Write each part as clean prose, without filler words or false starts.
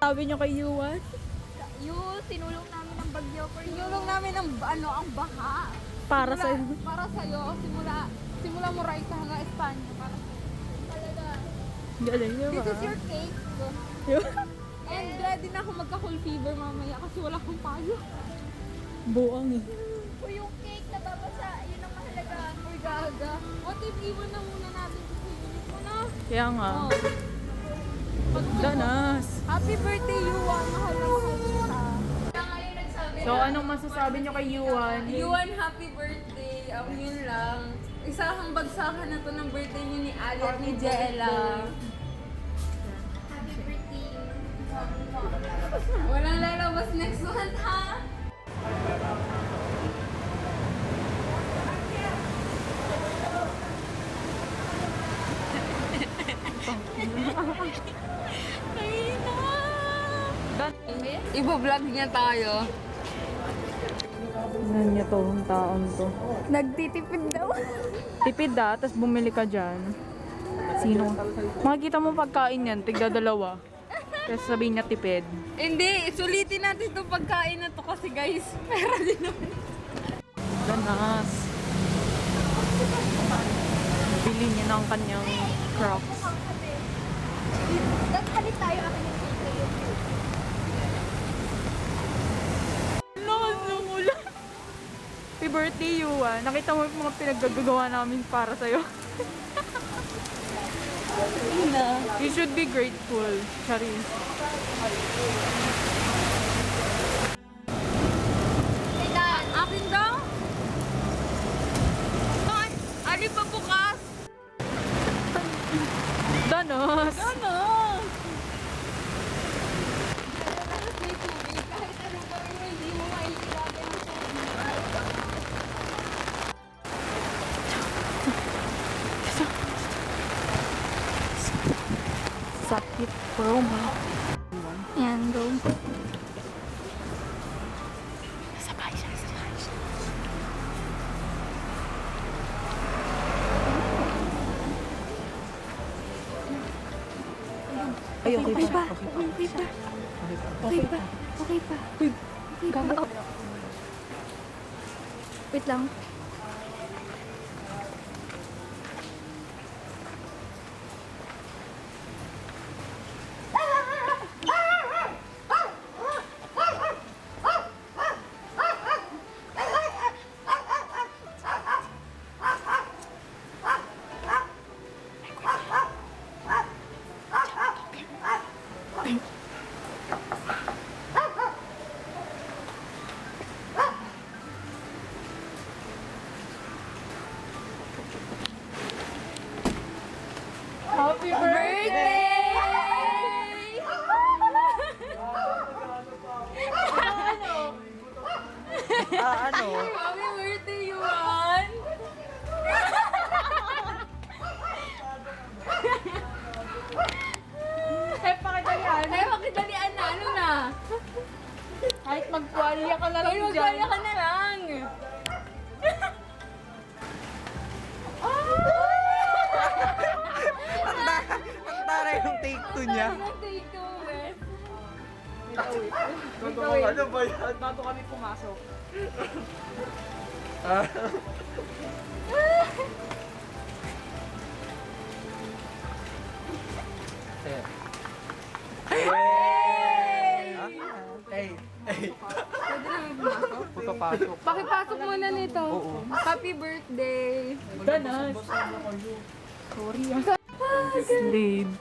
Sabi niyo kay Yuan? Sinulong namin ang bagyo. Sinulong namin ang baha. Para sa'yo. Para sa'yo. Simula Moraita hanggang Espanya. Para sa'yo. Talaga. Galing niyo This is your cake. And ready na ako magka-cold fever mamaya kasi wala akong payo. Buang eh. O yung cake na babasa, yun ang mahalaga. Uy, gaga. What if iwan na muna natin sa unit mo na? Kaya nga. Oh. Danas. Happy birthday, Yuan. Mahal na mahal kita. Kaya ngayon nagsabi So, anong masasabi niyo kay Yuan? Yuan, happy birthday. Yun lang. Isa kang bagsakan na to ng birthday niyo ni Ali at ni Jella. Happy birthday. Walang lalabas next month, ha? Ibo-vlog niya tayo. Tignan niyo to, ang taon to. Nagtitipid daw. Tipid tapos bumili ka dyan. Sino? Makikita mo pagkain yan, tigda dalawa. Tapos sabihin niya tipid. Hindi, sulitin natin itong pagkain na to kasi guys, pera din naman. Danas. Bili niya ng kanyang crocs. Naghalit tayo akin yung Nakasumulan. Happy birthday, Yuan. Nakita mo yung mga pinaggagawa namin para sa'yo. You should be grateful, Charis. Akin daw? Ali pa bukas? Danos! Ano? May tubig. Kahit anong gawin mo, hindi mo maiiwagan ang tubig. Sakit promo. Yan, go. Sabay siya. Ay, okay pa. Okay pa. Okay pa. Okay pa. Gago. Wait lang. Happy Birthday! Ano? Happy birthday, Yuan! pakidalian. Ay, makidalian na. Ano na? Kahit magkwalya ka na lang Ay, dyan. magkaya ka na lang. Ang taray yung take 2 niya. Take two, eh. Ano ba yan? Bago kami pumasok. Hey! Pwede namin pumasok. Pagkapasok. Pakipasok muna nito. Oo. Happy birthday. Danas. Sorry ah. Slade.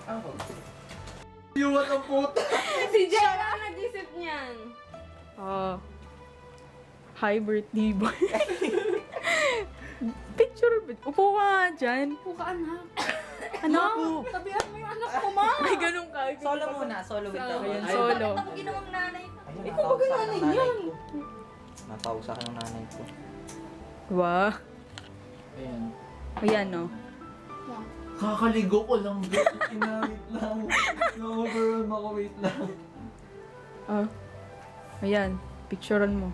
Yuwan ang puta! Si Jella ang nag-isip niyan. Hi, birthday boy. Picture. Upo ka nga dyan. Upo ka, anak. Anak. Tabihan mo yung anak ko, ma. Ay, ganun ka. Solo muna, solo with the Ayan, solo. Bakit ako ginawang nanay? Ikaw ba nanay niyan? Natawag sa akin ng nanay ko. Wow. Ayan. Ayan, no? Kakaligo ko lang. Inawit lang. Na-overwhelm ako, wait lang. Ayan. Picturean mo.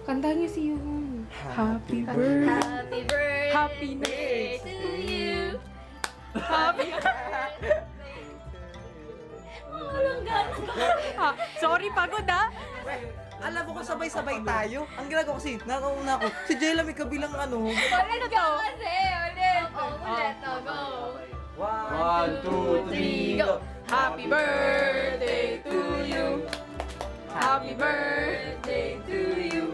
Kantahan niyo si Yuhon. Happy birthday. Happy birthday Happiness to you. Happy Pagod ah. Alam mo kung sabay-sabay tayo. Ang ginagawa kasi, nakauna ako. Si Jayla may kabilang ano. Ulit ka kasi, ulit. Ulit, go. 1, 2, 3, go! Happy birthday to you. Happy birthday to you.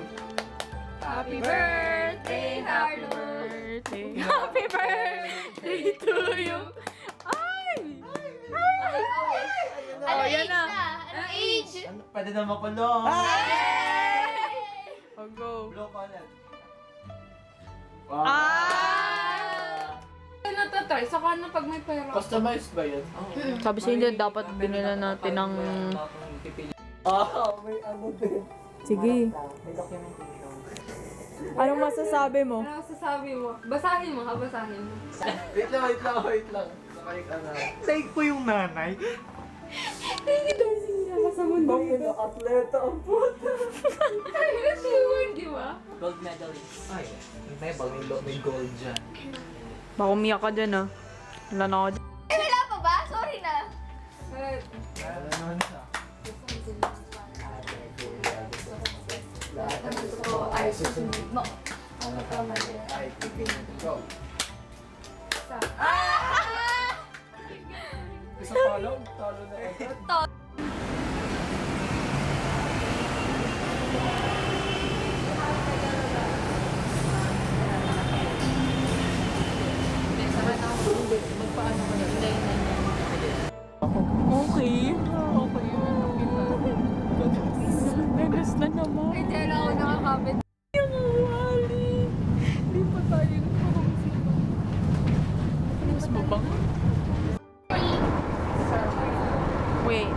Happy birthday, happy birthday. Happy birthday to you. Ay! Ano yan age na. na? Ano age? Pwede na makulong. Oh, go. Blow ko ulit. Ah! Ano to, try? Saka na pag may pera. Customized ba yun? Sabi sa inyo, dapat binila natin ng... May ano din. Sige. May documentation. Anong masasabi mo? Ano sasabi mo? Basahin mo, ha? Basahin mo. Wait lang. Sakay ka na. Take ko yung nanay. Sa mundo. Atleta ang puta. Ay, nasiwan, di ba? Gold medalist. Ay, may gold dyan. Baka umiyak ka dyan ah. Wala na ako dyan. Wala pa ba? Sorry na. Ano naman siya? Ay, susunod mo. Ay, go. Isa talo na agad. Okay. Okay. Nagas na naman. Ay, dyan ako nakakapit. Yung wali. Hindi pa tayo nagpapagsipan. Mas mabang. Wait.